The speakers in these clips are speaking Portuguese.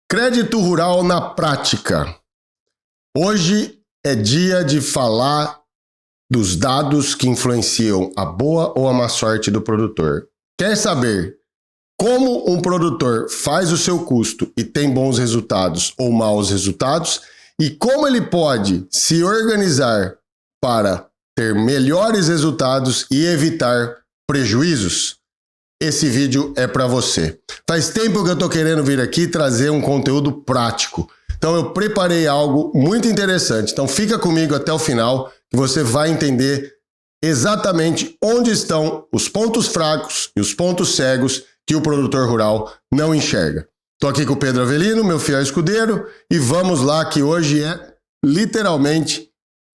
Crédito rural na prática. Hoje é dia de falar dos dados que influenciam a boa ou a má sorte do produtor. Quer saber como um produtor faz o seu custo e tem bons resultados ou maus resultados? E como ele pode se organizar para ter melhores resultados e evitar prejuízos? Esse vídeo é para você. Faz tempo que eu tô querendo vir aqui trazer um conteúdo prático. Então eu preparei algo muito interessante. Então fica comigo até o final que você vai entender exatamente onde estão os pontos fracos e os pontos cegos que o produtor rural não enxerga. Tô aqui com o Pedro Avelino, meu fiel escudeiro, e vamos lá que hoje é literalmente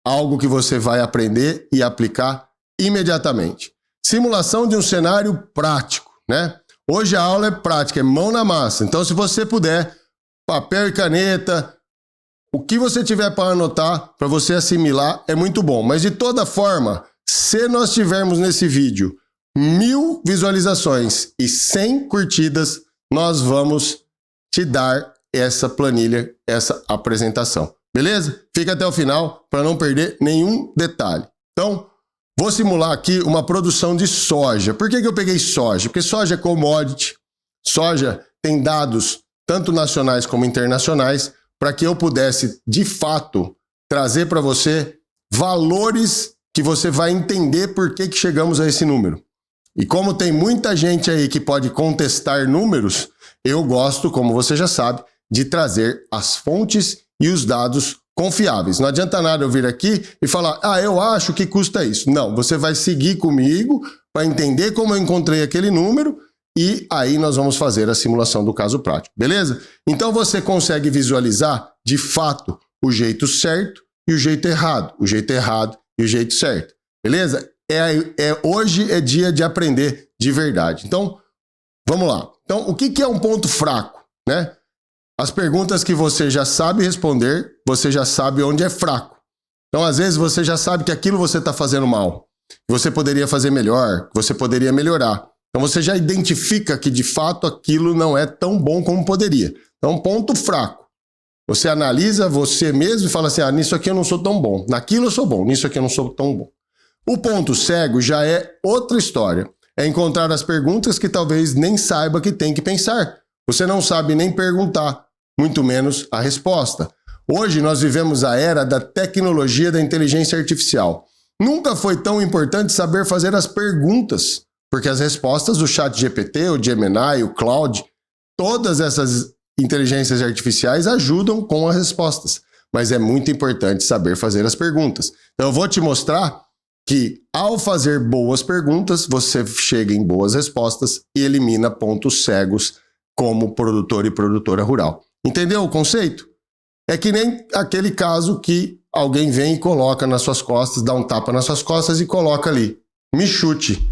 algo que você vai aprender e aplicar imediatamente. Simulação de um cenário prático, né? Hoje a aula é prática, é mão na massa. Então, se você puder, papel e caneta, o que você tiver para anotar, para você assimilar, é muito bom. Mas de toda forma, se nós tivermos nesse vídeo 1000 visualizações e 100 curtidas, nós vamos te dar essa planilha, essa apresentação. Beleza? Fica até o final para não perder nenhum detalhe. Então, vou simular aqui uma produção de soja. Por que eu peguei soja? Porque soja é commodity, soja tem dados tanto nacionais como internacionais para que eu pudesse, de fato, trazer para você valores que você vai entender por que chegamos a esse número. E como tem muita gente aí que pode contestar números, eu gosto, como você já sabe, de trazer as fontes e os dados confiáveis. Não adianta nada eu vir aqui e falar, eu acho que custa isso. Não, você vai seguir comigo para entender como eu encontrei aquele número e aí nós vamos fazer a simulação do caso prático, beleza? Então você consegue visualizar, de fato, o jeito certo e o jeito errado, o jeito errado e o jeito certo, beleza? Hoje é dia de aprender de verdade. Então, vamos lá. Então, o que é um ponto fraco, né? As perguntas que você já sabe responder, você já sabe onde é fraco. Então, às vezes, você já sabe que aquilo você está fazendo mal, que você poderia fazer melhor, que você poderia melhorar. Então, você já identifica que, de fato, aquilo não é tão bom como poderia. Então, ponto fraco. Você analisa você mesmo e fala assim, nisso aqui eu não sou tão bom, naquilo eu sou bom, nisso aqui eu não sou tão bom. O ponto cego já é outra história. É encontrar as perguntas que talvez nem saiba que tem que pensar. Você não sabe nem perguntar, muito menos a resposta. Hoje nós vivemos a era da tecnologia da inteligência artificial. Nunca foi tão importante saber fazer as perguntas, porque as respostas do ChatGPT, o Gemini, o Claude, todas essas inteligências artificiais ajudam com as respostas. Mas é muito importante saber fazer as perguntas. Então eu vou te mostrar que ao fazer boas perguntas, você chega em boas respostas e elimina pontos cegos como produtor e produtora rural. Entendeu o conceito? É que nem aquele caso que alguém vem e coloca nas suas costas, dá um tapa nas suas costas e coloca ali, me chute.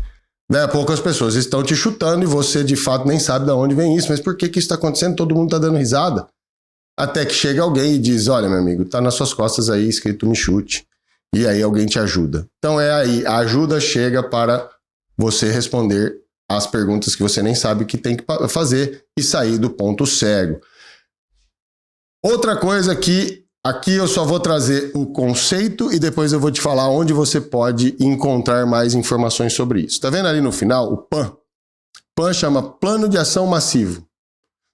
Daí a pouco as pessoas estão te chutando e você de fato nem sabe de onde vem isso, mas por que isso está acontecendo? Todo mundo está dando risada. Até que chega alguém e diz, olha meu amigo, está nas suas costas aí escrito me chute. E aí alguém te ajuda. Então é aí, a ajuda chega para você responder as perguntas que você nem sabe que tem que fazer e sair do ponto cego. Outra coisa que aqui eu só vou trazer o conceito e depois eu vou te falar onde você pode encontrar mais informações sobre isso. Tá vendo ali no final o PAM? PAM chama Plano de Ação Massivo.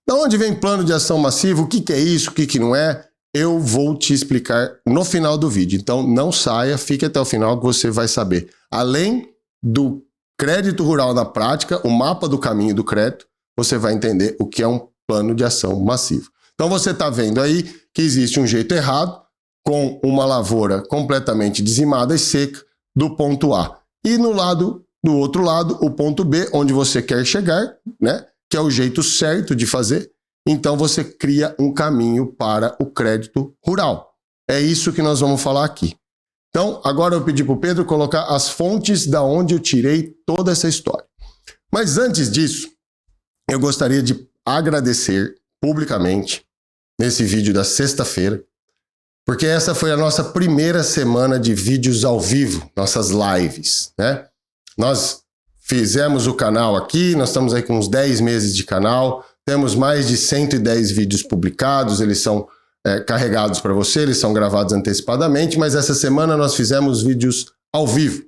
Da onde vem Plano de Ação Massivo? O que é isso? O que não é? Eu vou te explicar no final do vídeo. Então não saia, fique até o final que você vai saber. Além do crédito rural na prática, o mapa do caminho do crédito, você vai entender o que é um plano de ação massivo. Então você está vendo aí que existe um jeito errado, com uma lavoura completamente dizimada e seca do ponto A. E do outro lado, o ponto B, onde você quer chegar, né? Que é o jeito certo de fazer. Então você cria um caminho para o crédito rural. É isso que nós vamos falar aqui. Então, agora eu pedi para o Pedro colocar as fontes da onde eu tirei toda essa história. Mas antes disso, eu gostaria de agradecer publicamente nesse vídeo da sexta-feira, porque essa foi a nossa primeira semana de vídeos ao vivo, nossas lives, né? Nós fizemos o canal aqui, nós estamos aí com uns 10 meses de canal, Temos mais de 110 vídeos publicados, eles são carregados para você, eles são gravados antecipadamente, mas essa semana nós fizemos vídeos ao vivo.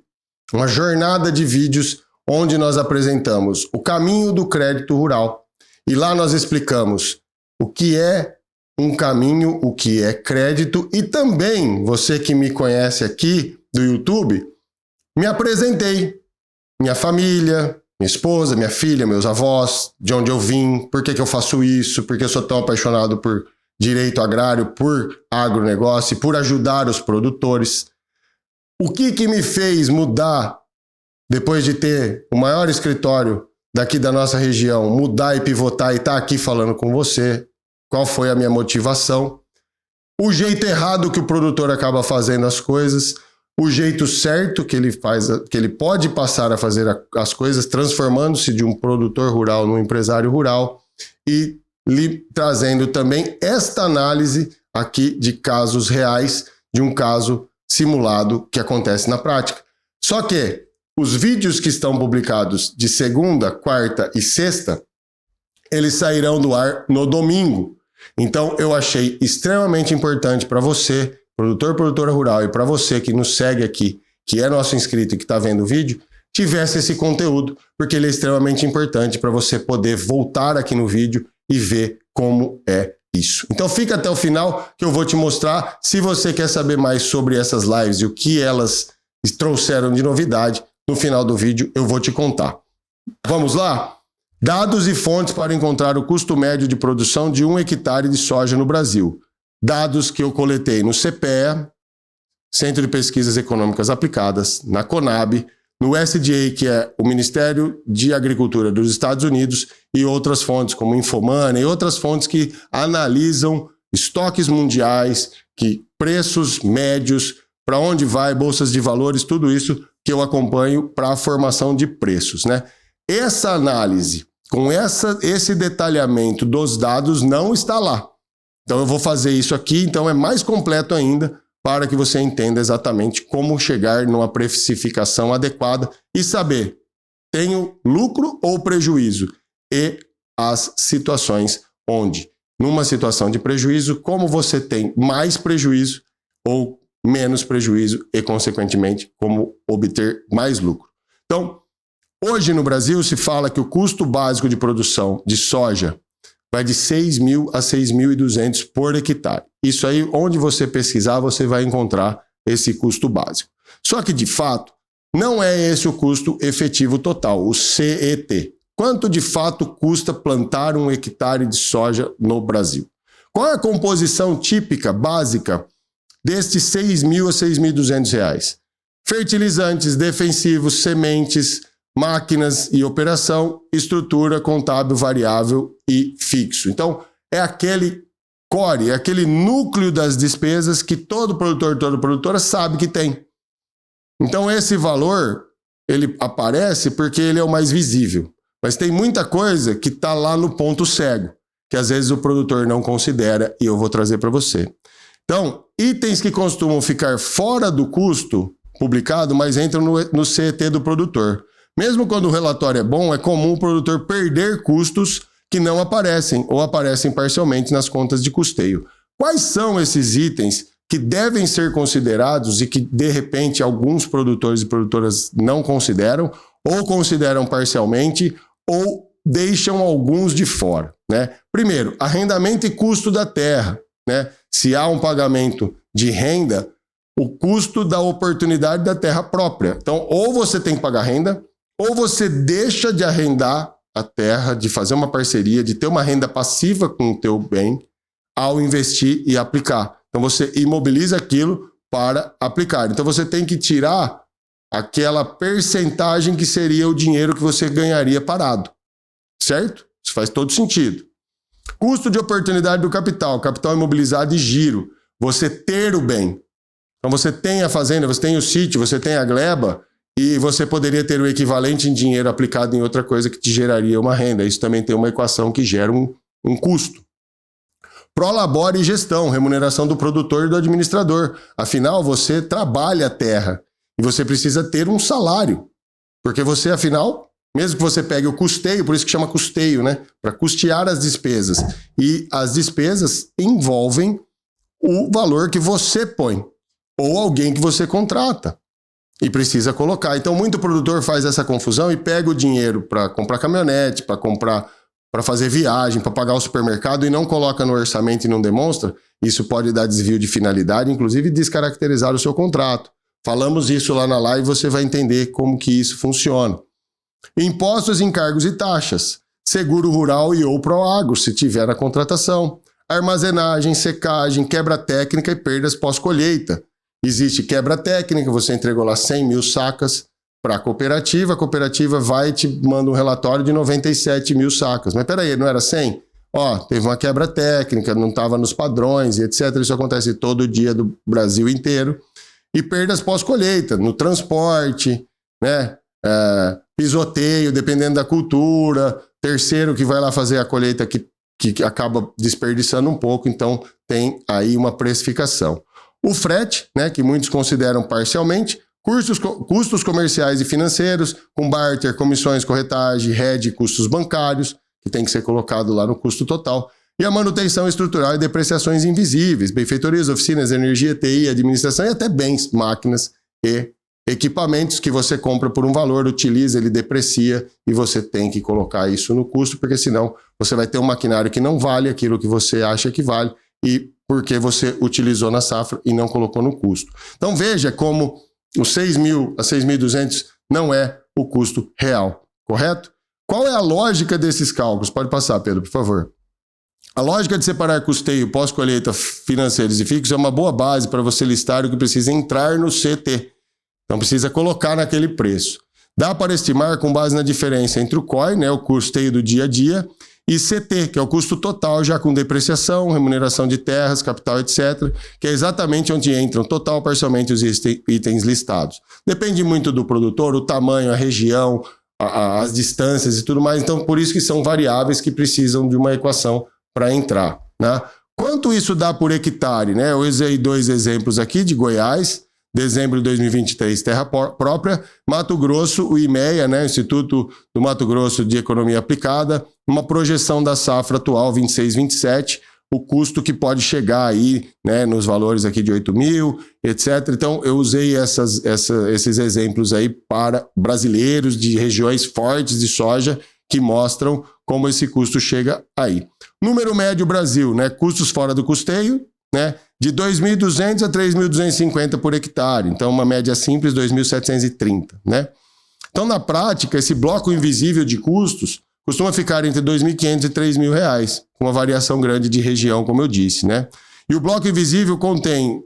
Uma jornada de vídeos onde nós apresentamos o caminho do crédito rural. E lá nós explicamos o que é um caminho, o que é crédito, e também, você que me conhece aqui do YouTube, me apresentei. Minha família, minha esposa, minha filha, meus avós, de onde eu vim, por que eu faço isso, por que eu sou tão apaixonado por direito agrário, por agronegócio e por ajudar os produtores. O que me fez mudar, depois de ter o maior escritório daqui da nossa região, mudar e pivotar e estar aqui falando com você? Qual foi a minha motivação? O jeito errado que o produtor acaba fazendo as coisas, o jeito certo que ele faz, que ele pode passar a fazer as coisas, transformando-se de um produtor rural num empresário rural, e lhe trazendo também esta análise aqui de casos reais, de um caso simulado que acontece na prática. Só que os vídeos que estão publicados de segunda, quarta e sexta, eles sairão do ar no domingo. Então eu achei extremamente importante para você, produtor, produtora rural, e para você que nos segue aqui, que é nosso inscrito e que está vendo o vídeo, tivesse esse conteúdo, porque ele é extremamente importante para você poder voltar aqui no vídeo e ver como é isso. Então fica até o final que eu vou te mostrar. Se você quer saber mais sobre essas lives e o que elas trouxeram de novidade, no final do vídeo eu vou te contar. Vamos lá? Dados e fontes para encontrar o custo médio de produção de 1 hectare de soja no Brasil. Dados que eu coletei no CPEA, Centro de Pesquisas Econômicas Aplicadas, na Conab, no USDA, que é o Ministério de Agricultura dos Estados Unidos, e outras fontes como Infomoney e outras fontes que analisam estoques mundiais, que preços médios, para onde vai, bolsas de valores, tudo isso que eu acompanho para a formação de preços, né? Essa análise, com esse detalhamento dos dados, não está lá. Então eu vou fazer isso aqui, então é mais completo ainda, para que você entenda exatamente como chegar numa precificação adequada e saber, tenho lucro ou prejuízo? E as situações onde, numa situação de prejuízo, como você tem mais prejuízo ou menos prejuízo e, consequentemente, como obter mais lucro. Então, hoje no Brasil se fala que o custo básico de produção de soja vai de 6.000 a 6.200 por hectare. Isso aí, onde você pesquisar, você vai encontrar esse custo básico. Só que, de fato, não é esse o custo efetivo total, o CET. Quanto, de fato, custa plantar 1 hectare de soja no Brasil? Qual é a composição típica, básica, destes 6.000 a 6.200 reais? Fertilizantes, defensivos, sementes, máquinas e operação, estrutura contábil variável e fixo. Então, é aquele core, é aquele núcleo das despesas que todo produtor, toda produtora sabe que tem. Então, esse valor, ele aparece porque ele é o mais visível. Mas tem muita coisa que está lá no ponto cego, que às vezes o produtor não considera, e eu vou trazer para você. Então, itens que costumam ficar fora do custo publicado, mas entram no CET do produtor. Mesmo quando o relatório é bom, é comum o produtor perder custos que não aparecem ou aparecem parcialmente nas contas de custeio. Quais são esses itens que devem ser considerados e que, de repente, alguns produtores e produtoras não consideram, ou consideram parcialmente, ou deixam alguns de fora, né? Primeiro, arrendamento e custo da terra, né? Se há um pagamento de renda, o custo da oportunidade da terra própria. Então, ou você tem que pagar renda, ou você deixa de arrendar a terra, de fazer uma parceria, de ter uma renda passiva com o teu bem, ao investir e aplicar. Então você imobiliza aquilo para aplicar. Então você tem que tirar aquela percentagem que seria o dinheiro que você ganharia parado. Certo? Isso faz todo sentido. Custo de oportunidade do capital, capital imobilizado e giro. Você ter o bem. Então você tem a fazenda, você tem o sítio, você tem a gleba, e você poderia ter o equivalente em dinheiro aplicado em outra coisa que te geraria uma renda. Isso também tem uma equação que gera um custo. Prolabore e gestão, remuneração do produtor e do administrador. Afinal, você trabalha a terra e você precisa ter um salário. Porque você, afinal, Mesmo que você pegue o custeio, por isso que chama custeio, né? Para custear as despesas. E as despesas envolvem o valor que você põe ou alguém que você contrata e precisa colocar. Então, muito produtor faz essa confusão e pega o dinheiro para comprar caminhonete, para fazer viagem, para pagar o supermercado e não coloca no orçamento e não demonstra. Isso pode dar desvio de finalidade, inclusive descaracterizar o seu contrato. Falamos isso lá na live, você vai entender como que isso funciona. Impostos, encargos e taxas. Seguro rural e ou Proagro, se tiver na contratação. Armazenagem, secagem, quebra técnica e perdas pós-colheita. Existe quebra técnica, você entregou lá 100 mil sacas para a cooperativa vai e te manda um relatório de 97 mil sacas. Mas peraí, não era 100? Ó, teve uma quebra técnica, não estava nos padrões e etc. Isso acontece todo dia do Brasil inteiro. E perdas pós-colheita, no transporte, né? Pisoteio, dependendo da cultura, terceiro que vai lá fazer a colheita que acaba desperdiçando um pouco, então tem aí uma precificação. O frete, né, que muitos consideram parcialmente, custos comerciais e financeiros, com barter, comissões, corretagem, RED, custos bancários, que tem que ser colocado lá no custo total, e a manutenção estrutural e depreciações invisíveis, benfeitorias, oficinas, energia, TI, administração e até bens, máquinas e equipamentos que você compra por um valor, utiliza, ele deprecia e você tem que colocar isso no custo, porque senão você vai ter um maquinário que não vale aquilo que você acha que vale e porque você utilizou na safra e não colocou no custo. Então veja como os 6.000 a 6.200 não é o custo real, correto? Qual é a lógica desses cálculos? Pode passar, Pedro, por favor. A lógica de separar custeio, pós-colheita, financeiros e fixos é uma boa base para você listar o que precisa entrar no CT. Então precisa colocar naquele preço. Dá para estimar com base na diferença entre o COI, né, o custeio do dia a dia, e CT, que é o custo total, já com depreciação, remuneração de terras, capital, etc., que é exatamente onde entram total, parcialmente os itens listados. Depende muito do produtor, o tamanho, a região, as distâncias e tudo mais. Então, por isso que são variáveis que precisam de uma equação para entrar, né? Quanto isso dá por hectare, né? Eu usei 2 exemplos aqui de Goiás, dezembro de 2023, terra própria, Mato Grosso, o IMEA, né, Instituto do Mato Grosso de Economia Aplicada, uma projeção da safra atual 26-27, o custo que pode chegar aí, né, nos valores aqui de 8 mil, etc. Então, eu usei esses exemplos aí para brasileiros de regiões fortes de soja que mostram como esse custo chega aí. Número médio Brasil, né, custos fora do custeio, né, de 2.200 a 3.250 por hectare. Então, uma média simples, 2.730, né? Então, na prática, esse bloco invisível de custos costuma ficar entre 2.500 e 3.000 reais, com uma variação grande de região, como eu disse, né? E o bloco invisível contém,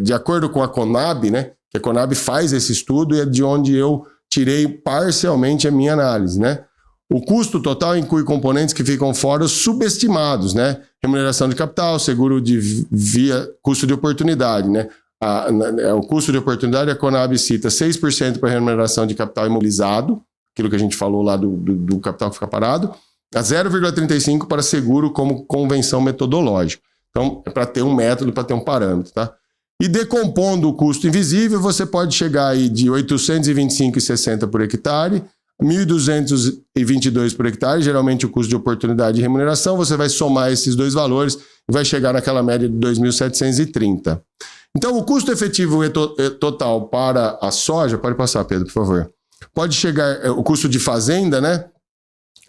de acordo com a Conab, né? Que a Conab faz esse estudo e é de onde eu tirei parcialmente a minha análise, né? O custo total inclui componentes que ficam fora subestimados, né? Remuneração de capital, seguro de custo de oportunidade, né? O custo de oportunidade, a Conab cita 6% para remuneração de capital imobilizado, aquilo que a gente falou lá do capital que fica parado, a 0,35% para seguro como convenção metodológica. Então, é para ter um método, para ter um parâmetro, tá? E decompondo o custo invisível, você pode chegar aí de 825,60 por hectare, 1.222 por hectare, geralmente o custo de oportunidade e remuneração, você vai somar esses dois valores e vai chegar naquela média de 2.730. Então, o custo efetivo total para a soja, pode passar, Pedro, por favor, pode chegar, o custo de fazenda, né?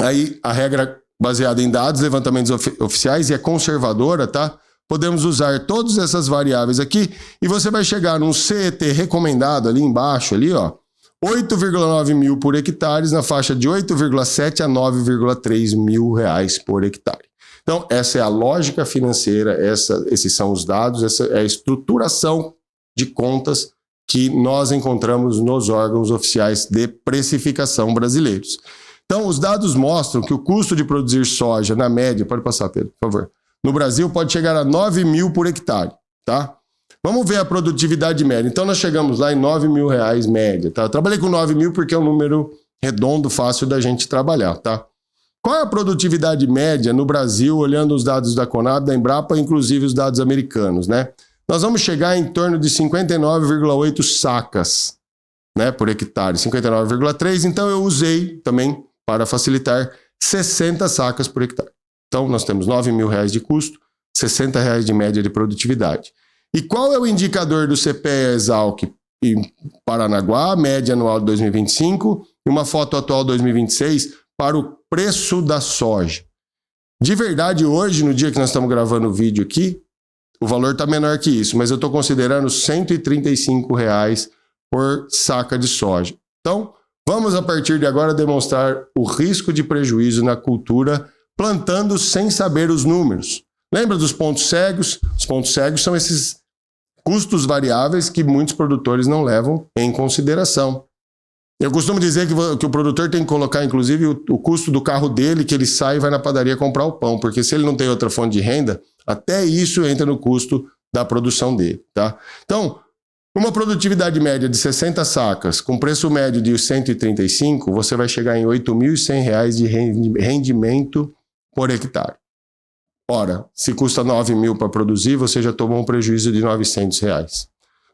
Aí a regra baseada em dados, levantamentos oficiais e é conservadora, tá? Podemos usar todas essas variáveis aqui e você vai chegar num CET recomendado ali embaixo, ali, ó, 8,9 mil por hectare, na faixa de 8,7 a 9,3 mil reais por hectare. Então, essa é a lógica financeira, esses são os dados, essa é a estruturação de contas que nós encontramos nos órgãos oficiais de precificação brasileiros. Então, os dados mostram que o custo de produzir soja, na média, pode passar, Pedro, por favor, no Brasil pode chegar a 9 mil por hectare, tá? Vamos ver a produtividade média. Então, nós chegamos lá em 9 mil reais média, tá? Eu trabalhei com 9 mil porque é um número redondo, fácil da gente trabalhar, tá? Qual é a produtividade média no Brasil, olhando os dados da Conab, da Embrapa, inclusive os dados americanos, né? Nós vamos chegar em torno de 59,8 sacas né, por hectare, 59,3. Então eu usei também, para facilitar, 60 sacas por hectare. Então nós temos R$9.000 de custo, R$60 de média de produtividade. E qual é o indicador do CPEA-Exalc em Paranaguá, média anual de 2025, e uma foto atual de 2026 para o preço da soja? De verdade, hoje, no dia que nós estamos gravando o vídeo aqui, o valor está menor que isso, mas eu estou considerando R$135 por saca de soja. Então, vamos a partir de agora demonstrar o risco de prejuízo na cultura plantando sem saber os números. Lembra dos pontos cegos? Os pontos cegos são esses custos variáveis que muitos produtores não levam em consideração. Eu costumo dizer que o produtor tem que colocar, inclusive, o custo do carro dele, que ele sai e vai na padaria comprar o pão, porque se ele não tem outra fonte de renda, até isso entra no custo da produção dele, tá? Então, uma produtividade média de 60 sacas, com preço médio de 135, você vai chegar em R$8.100 de rendimento por hectare. Ora, se custa R$9.000 para produzir, você já tomou um prejuízo de R$900.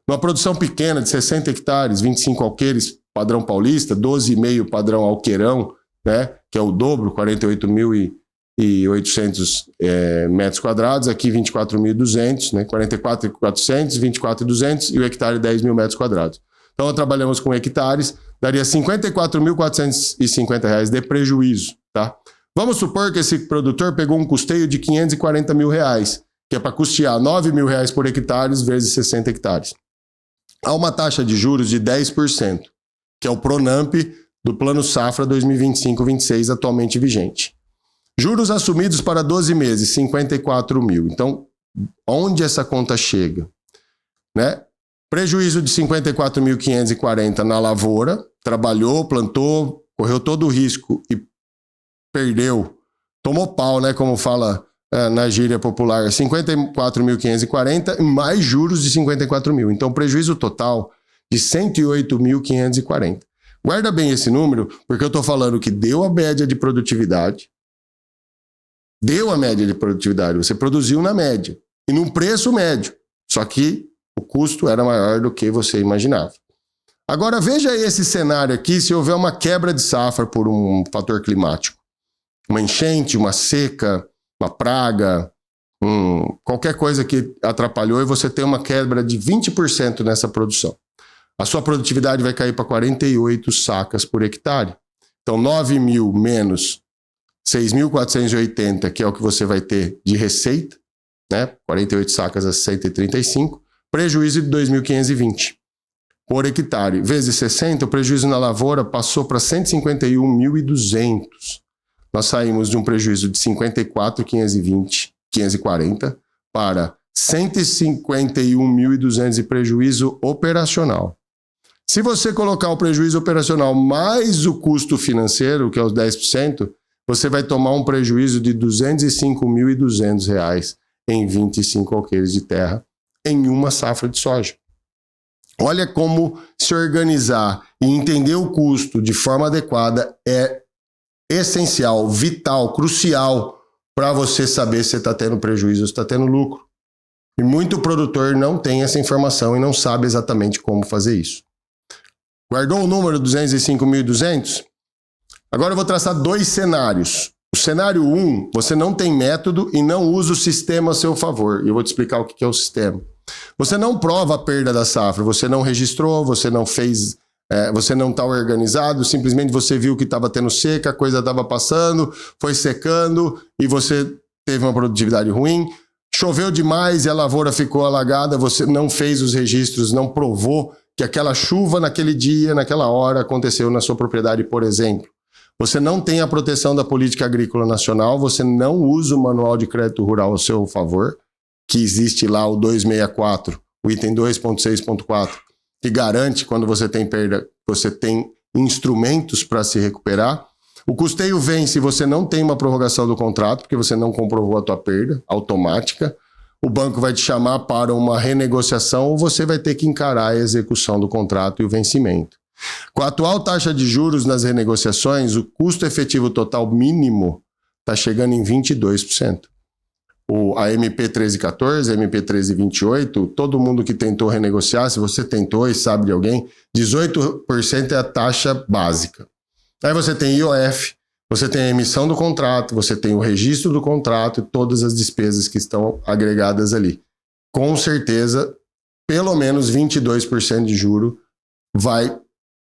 Numa produção pequena de 60 hectares, 25 alqueires, padrão paulista, 12,5 padrão alqueirão, né, que é o dobro, 48.800 metros quadrados, aqui 24.200, né, 44.400, 24.200 e o hectare 10.000 metros quadrados. Então, nós trabalhamos com hectares, daria R$54.450 de prejuízo, tá? Vamos supor que esse produtor pegou um custeio de R$540.000, que é para custear R$9.000 por hectare vezes 60 hectares. Há uma taxa de juros de 10%, que é o Pronamp do Plano Safra 2025-26 atualmente vigente. Juros assumidos para 12 meses, R$54.000. Então, onde essa conta chega? Né? Prejuízo de R$54.540 na lavoura, trabalhou, plantou, correu todo o risco e perdeu, tomou pau, né, como fala na gíria popular, 54.540 e mais juros de 54.000. Então, prejuízo total de 108.540. Guarda bem esse número, porque eu estou falando que deu a média de produtividade. Deu a média de produtividade, você produziu na média e num preço médio, só que o custo era maior do que você imaginava. Agora, veja esse cenário aqui, se houver uma quebra de safra por um fator climático. Uma enchente, uma seca, uma praga, qualquer coisa que atrapalhou e você tem uma quebra de 20% nessa produção. A sua produtividade vai cair para 48 sacas por hectare. Então, 9.000 menos 6.480, que é o que você vai ter de receita, né? 48 sacas a 135, prejuízo de 2.520 por hectare. Vezes 60, o prejuízo na lavoura passou para 151.200. Nós saímos de um prejuízo de 54.540 para 151.200 de prejuízo operacional. Se você colocar o prejuízo operacional mais o custo financeiro, que é os 10%, você vai tomar um prejuízo de R$205.200 em 25 alqueires de terra em uma safra de soja. Olha como se organizar e entender o custo de forma adequada é essencial, vital, crucial para você saber se você está tendo prejuízo ou se está tendo lucro. E muito produtor não tem essa informação e não sabe exatamente como fazer isso. Guardou o número 205.200? Agora eu vou traçar dois cenários. O cenário 1, você não tem método e não usa o sistema a seu favor. E eu vou te explicar o que é o sistema. Você não prova a perda da safra, você não registrou, você não fez... você não está organizado, simplesmente você viu que estava tendo seca, a coisa estava passando, foi secando e você teve uma produtividade ruim. Choveu demais e a lavoura ficou alagada, você não fez os registros, não provou que aquela chuva naquele dia, naquela hora, aconteceu na sua propriedade, por exemplo. Você não tem a proteção da Política Agrícola Nacional, você não usa o Manual de Crédito Rural ao seu favor, que existe lá o 264, o item 2.6.4, que garante quando você tem perda, você tem instrumentos para se recuperar. O custeio vem se você não tem uma prorrogação do contrato, porque você não comprovou a tua perda automática. O banco vai te chamar para uma renegociação ou você vai ter que encarar a execução do contrato e o vencimento. Com a atual taxa de juros nas renegociações, o custo efetivo total mínimo está chegando em 22%. a MP 1314, a MP 1328, todo mundo que tentou renegociar, se você tentou e sabe de alguém, 18% é a taxa básica. Aí você tem IOF, você tem a emissão do contrato, você tem o registro do contrato e todas as despesas que estão agregadas ali. Com certeza, pelo menos 22% de juro vai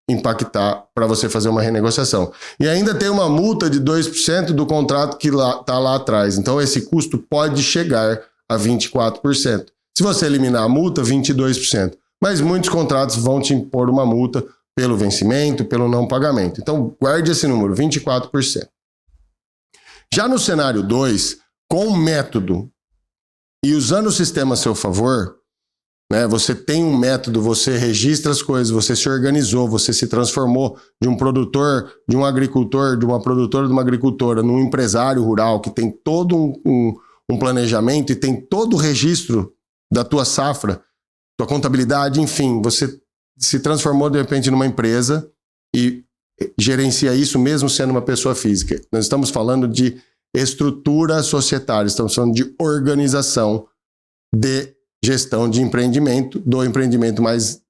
impactar para você fazer uma renegociação. E ainda tem uma multa de 2% do contrato que está lá atrás. Então, esse custo pode chegar a 24%. Se você eliminar a multa, 22%. Mas muitos contratos vão te impor uma multa pelo vencimento, pelo não pagamento. Então, guarde esse número, 24%. Já no cenário 2, com o método e usando o sistema a seu favor, né, você tem um método, você registra as coisas, você se organizou, você se transformou de um produtor, de um agricultor, de uma produtora, de uma agricultora, num empresário rural que tem todo um planejamento e tem todo o registro da tua safra, tua contabilidade, enfim, você se transformou de repente numa empresa e gerencia isso mesmo sendo uma pessoa física. Nós estamos falando de estrutura societária, estamos falando de organização de gestão de empreendimento, do empreendimento mais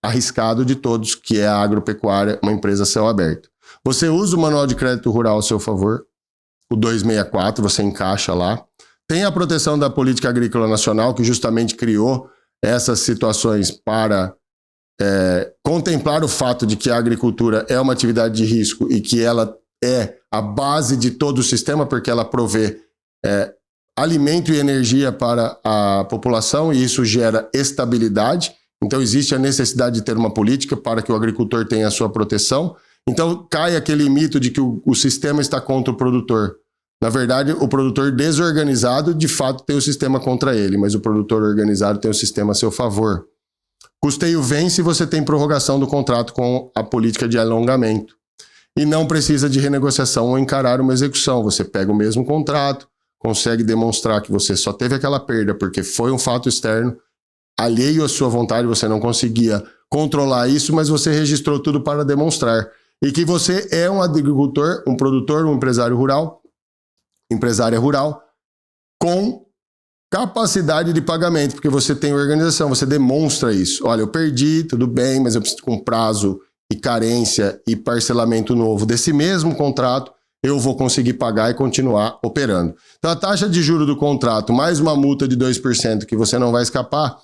arriscado de todos, que é a agropecuária, uma empresa a céu aberto. Você usa o Manual de Crédito Rural ao seu favor, o 264, você encaixa lá. Tem a proteção da Política Agrícola Nacional, que justamente criou essas situações para contemplar o fato de que a agricultura é uma atividade de risco e que ela é a base de todo o sistema, porque ela provê alimento e energia para a população e isso gera estabilidade. Então existe a necessidade de ter uma política para que o agricultor tenha a sua proteção. Então cai aquele mito de que o sistema está contra o produtor. Na verdade, o produtor desorganizado, de fato, tem o sistema contra ele, mas o produtor organizado tem o sistema a seu favor. Custeio vence e você tem prorrogação do contrato com a política de alongamento. E não precisa de renegociação ou encarar uma execução. Você pega o mesmo contrato, consegue demonstrar que você só teve aquela perda porque foi um fato externo, alheio à sua vontade, você não conseguia controlar isso, mas você registrou tudo para demonstrar. E que você é um agricultor, um produtor, um empresário rural, empresária rural, com capacidade de pagamento, porque você tem organização, você demonstra isso. Olha, eu perdi, tudo bem, mas eu preciso com prazo e carência e parcelamento novo desse mesmo contrato, eu vou conseguir pagar e continuar operando. Então, a taxa de juros do contrato, mais uma multa de 2% que você não vai escapar,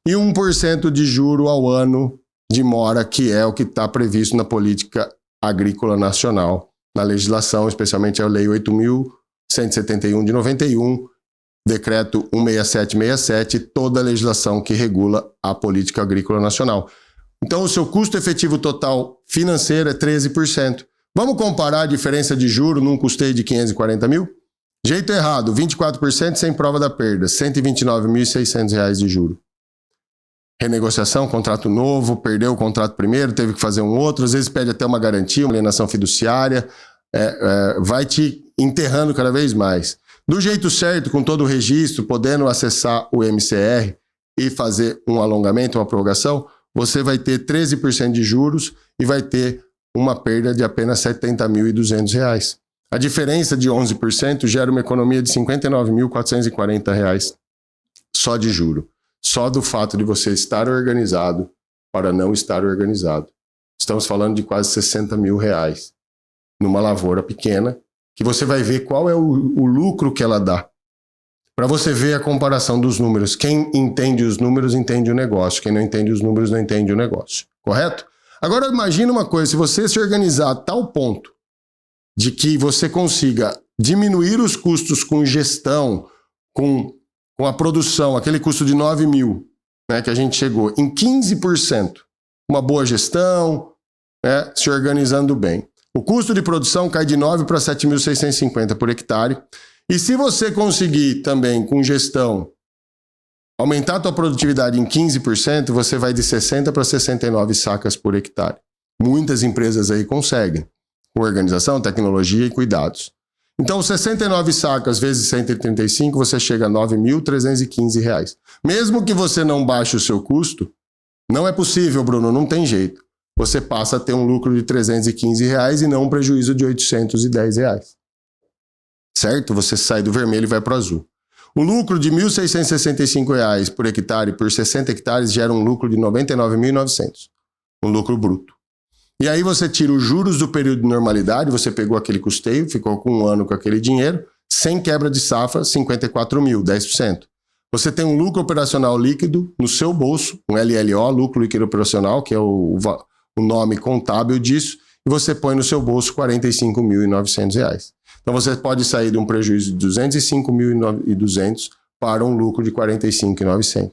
e 1% de juro ao ano de mora, que é o que está previsto na Política Agrícola Nacional, na legislação, especialmente a Lei 8.171 de 91, Decreto 16767, toda a legislação que regula a Política Agrícola Nacional. Então, o seu custo efetivo total financeiro é 13%. Vamos comparar a diferença de juro num custeio de 540 mil? Jeito errado, 24% sem prova da perda, R$ 129.600 de juro. Renegociação, contrato novo, perdeu o contrato primeiro, teve que fazer um outro, às vezes pede até uma garantia, uma alienação fiduciária, vai te enterrando cada vez mais. Do jeito certo, com todo o registro, podendo acessar o MCR e fazer um alongamento, uma prorrogação, você vai ter 13% de juros e vai ter uma perda de apenas R$ 70.200. A diferença de 11% gera uma economia de R$ 59.440 só de juro. Só do fato de você estar organizado para não estar organizado. Estamos falando de quase R$ 60 mil numa lavoura pequena, que você vai ver qual é o lucro que ela dá. Para você ver a comparação dos números. Quem entende os números entende o negócio. Quem não entende os números não entende o negócio. Correto? Agora imagina uma coisa, se você se organizar a tal ponto de que você consiga diminuir os custos com gestão, com a produção, aquele custo de 9 mil, né, que a gente chegou, em 15%, uma boa gestão, né, se organizando bem. O custo de produção cai de 9 para 7.650 por hectare. E se você conseguir também, com gestão, aumentar a tua produtividade em 15%, você vai de 60 para 69 sacas por hectare. Muitas empresas aí conseguem, com organização, tecnologia e cuidados. Então, 69 sacas vezes 135, você chega a R$ 9.315. Mesmo que você não baixe o seu custo, não é possível, Bruno, não tem jeito. Você passa a ter um lucro de R$ 315 e não um prejuízo de R$ 810. Certo? Você sai do vermelho e vai para o azul. O lucro de R$ 1.665 por hectare por 60 hectares gera um lucro de R$ 99.900, um lucro bruto. E aí você tira os juros do período de normalidade, você pegou aquele custeio, ficou com um ano com aquele dinheiro, sem quebra de safra, 54 mil, 10%. Você tem um lucro operacional líquido no seu bolso, um LLO, lucro líquido operacional, que é o nome contábil disso, e você põe no seu bolso R$ 45.900. Então você pode sair de um prejuízo de R$ 205.200 para um lucro de R$ 45.900.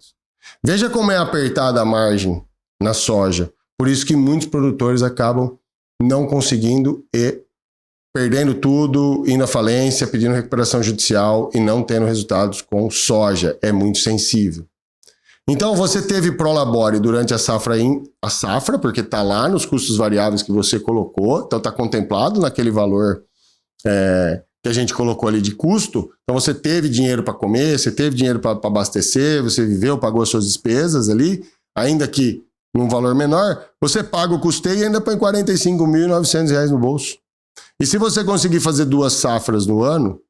Veja como é apertada a margem na soja. Por isso que muitos produtores acabam não conseguindo e perdendo tudo, indo à falência, pedindo recuperação judicial e não tendo resultados com soja. É muito sensível. Então você teve prolabore durante a safra, porque está lá nos custos variáveis que você colocou, então está contemplado naquele valor que a gente colocou ali de custo. Então você teve dinheiro para comer, você teve dinheiro para abastecer, você viveu, pagou as suas despesas ali, ainda que num valor menor, você paga o custeio e ainda põe R$ 45.900 no bolso. E se você conseguir fazer 2 safras no ano,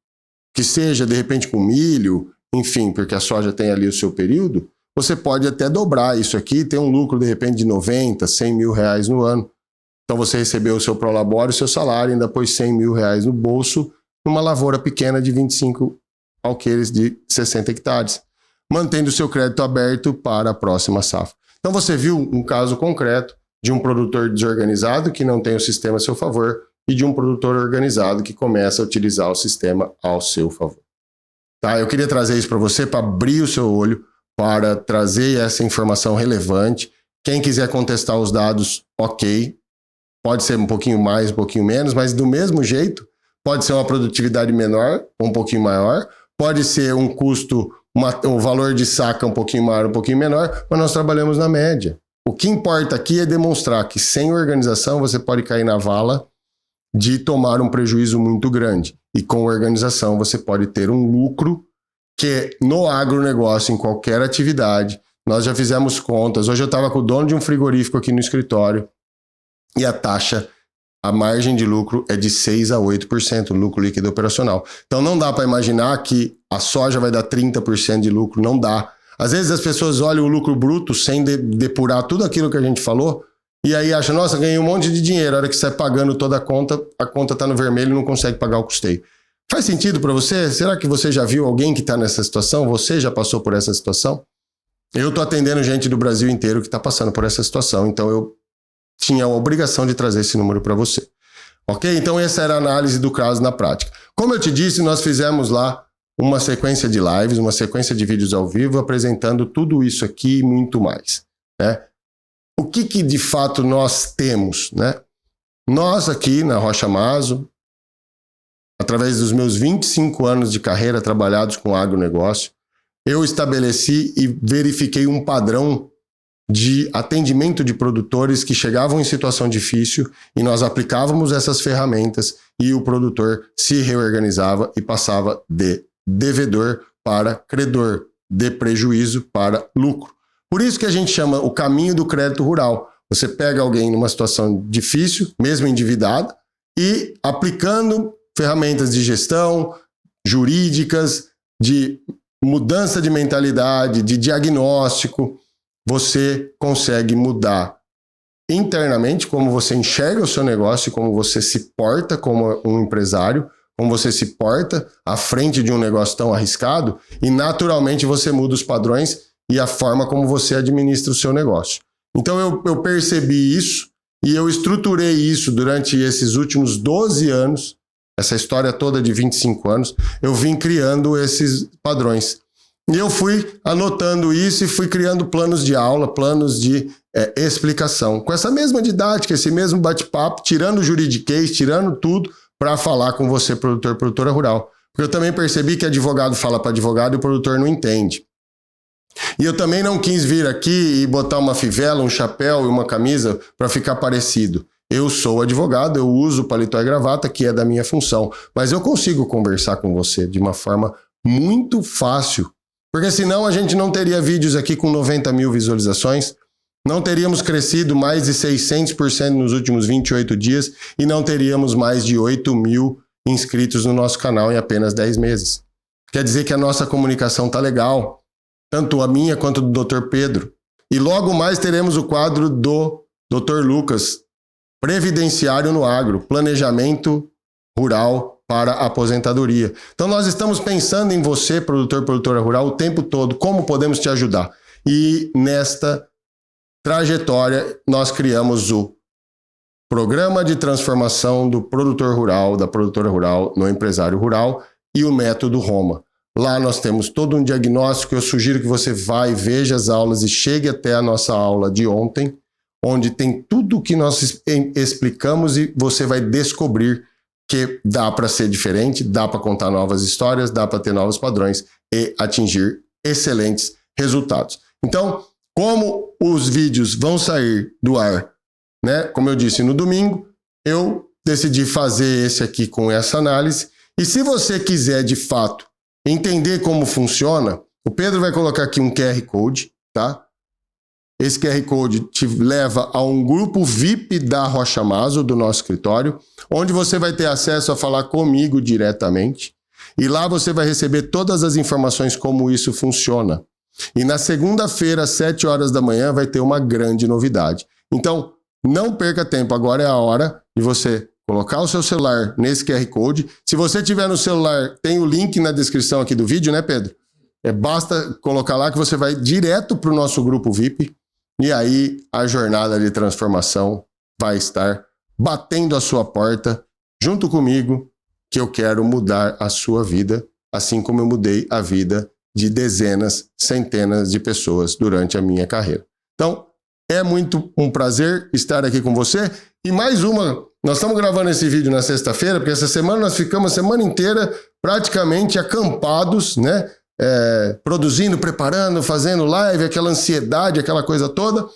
que seja de repente com milho, enfim, porque a soja tem ali o seu período, você pode até dobrar isso aqui e ter um lucro de repente de 90, 100 mil reais no ano. Então você recebeu o seu prolabore, o seu salário, ainda pôs 100 mil reais no bolso, numa lavoura pequena de 25 alqueires de 60 hectares, mantendo o seu crédito aberto para a próxima safra. Então você viu um caso concreto de um produtor desorganizado que não tem o sistema a seu favor e de um produtor organizado que começa a utilizar o sistema ao seu favor. Tá? Eu queria trazer isso para você, para abrir o seu olho, para trazer essa informação relevante. Quem quiser contestar os dados, ok. Pode ser um pouquinho mais, um pouquinho menos, mas do mesmo jeito, pode ser uma produtividade menor, um pouquinho maior, pode ser um custo, um valor de saca um pouquinho maior, um pouquinho menor, mas nós trabalhamos na média. O que importa aqui é demonstrar que sem organização você pode cair na vala de tomar um prejuízo muito grande. E com organização você pode ter um lucro que no agronegócio, em qualquer atividade, nós já fizemos contas. Hoje eu estava com o dono de um frigorífico aqui no escritório e a margem de lucro é de 6 a 8%, lucro líquido operacional. Então não dá para imaginar que a soja vai dar 30% de lucro, não dá. Às vezes as pessoas olham o lucro bruto sem depurar tudo aquilo que a gente falou e aí acham, nossa, ganhei um monte de dinheiro. A hora que você está pagando toda a conta está no vermelho e não consegue pagar o custeio. Faz sentido para você? Será que você já viu alguém que está nessa situação? Você já passou por essa situação? Eu estou atendendo gente do Brasil inteiro que está passando por essa situação, então eu tinha a obrigação de trazer esse número para você. Ok? Então essa era a análise do caso na prática. Como eu te disse, nós fizemos lá uma sequência de lives, uma sequência de vídeos ao vivo, apresentando tudo isso aqui e muito mais. Né? O que de fato nós temos? Né? Nós aqui na Rocha Maso, através dos meus 25 anos de carreira trabalhados com agronegócio, eu estabeleci e verifiquei um padrão de atendimento de produtores que chegavam em situação difícil e nós aplicávamos essas ferramentas e o produtor se reorganizava e passava de devedor para credor, de prejuízo para lucro. Por isso que a gente chama o caminho do crédito rural. Você pega alguém numa situação difícil, mesmo endividado, e aplicando ferramentas de gestão, jurídicas, de mudança de mentalidade, de diagnóstico, você consegue mudar internamente como você enxerga o seu negócio, como você se porta como um empresário, como você se porta à frente de um negócio tão arriscado e naturalmente você muda os padrões e a forma como você administra o seu negócio. Então eu percebi isso e eu estruturei isso durante esses últimos 12 anos, essa história toda de 25 anos, eu vim criando esses padrões. E eu fui anotando isso e fui criando planos de aula, planos de explicação. Com essa mesma didática, esse mesmo bate-papo, tirando o juridiquês, tirando tudo, para falar com você, produtor, produtora rural. Porque eu também percebi que advogado fala para advogado e o produtor não entende. E eu também não quis vir aqui e botar uma fivela, um chapéu e uma camisa para ficar parecido. Eu sou advogado, eu uso paletó e gravata, que é da minha função. Mas eu consigo conversar com você de uma forma muito fácil. Porque senão a gente não teria vídeos aqui com 90 mil visualizações, não teríamos crescido mais de 600% nos últimos 28 dias e não teríamos mais de 8 mil inscritos no nosso canal em apenas 10 meses. Quer dizer que a nossa comunicação está legal, tanto a minha quanto do Dr. Pedro. E logo mais teremos o quadro do Dr. Lucas, Previdenciário no Agro, Planejamento Rural para a Aposentadoria. Então nós estamos pensando em você, produtor, produtora rural, o tempo todo, como podemos te ajudar. E nesta trajetória nós criamos o Programa de Transformação do Produtor Rural, da Produtora Rural no Empresário Rural e o Método Roma. Lá nós temos todo um diagnóstico. Eu sugiro que você vá e veja as aulas e chegue até a nossa aula de ontem, onde tem tudo o que nós explicamos e você vai descobrir que dá para ser diferente, dá para contar novas histórias, dá para ter novos padrões e atingir excelentes resultados. Então, como os vídeos vão sair do ar, né? Como eu disse, no domingo, eu decidi fazer esse aqui com essa análise. E se você quiser, de fato, entender como funciona, o Pedro vai colocar aqui um QR Code, tá? Esse QR Code te leva a um grupo VIP da Rocha Maso, do nosso escritório, onde você vai ter acesso a falar comigo diretamente. E lá você vai receber todas as informações como isso funciona. E na segunda-feira, às 7 horas da manhã, vai ter uma grande novidade. Então, não perca tempo, agora é a hora de você colocar o seu celular nesse QR Code. Se você tiver no celular, tem o link na descrição aqui do vídeo, né, Pedro? Basta colocar lá que você vai direto para o nosso grupo VIP e aí a jornada de transformação vai estar batendo a sua porta junto comigo, que eu quero mudar a sua vida, assim como eu mudei a vida de dezenas, centenas de pessoas durante a minha carreira. Então, é muito um prazer estar aqui com você. E mais uma, nós estamos gravando esse vídeo na sexta-feira, porque essa semana nós ficamos a semana inteira praticamente acampados, né? Produzindo, preparando, fazendo live, aquela ansiedade, aquela coisa toda.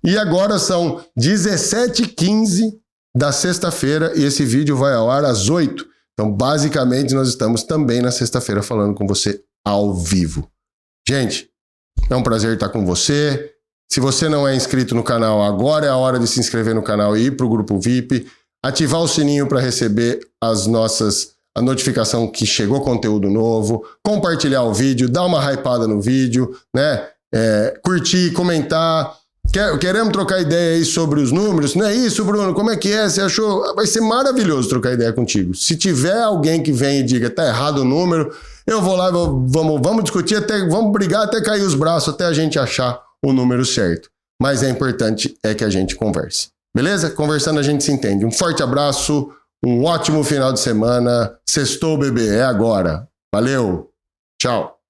E agora são 17h15 da sexta-feira e esse vídeo vai ao ar às 8h. Então, basicamente, nós estamos também na sexta-feira falando com você ao vivo. Gente, é um prazer estar com você. Se você não é inscrito no canal, agora é a hora de se inscrever no canal e ir para o grupo VIP, ativar o sininho para receber a notificação que chegou conteúdo novo, compartilhar o vídeo, dar uma hypada no vídeo, né? Curtir, comentar. Queremos trocar ideia aí sobre os números? Não é isso, Bruno? Como é que é? Você achou? Vai ser maravilhoso trocar ideia contigo. Se tiver alguém que vem e diga tá errado o número, eu vou lá e vamos discutir, vamos brigar até cair os braços, até a gente achar o número certo. Mas é importante que a gente converse. Beleza? Conversando a gente se entende. Um forte abraço, um ótimo final de semana. Sextou, bebê. É agora. Valeu. Tchau.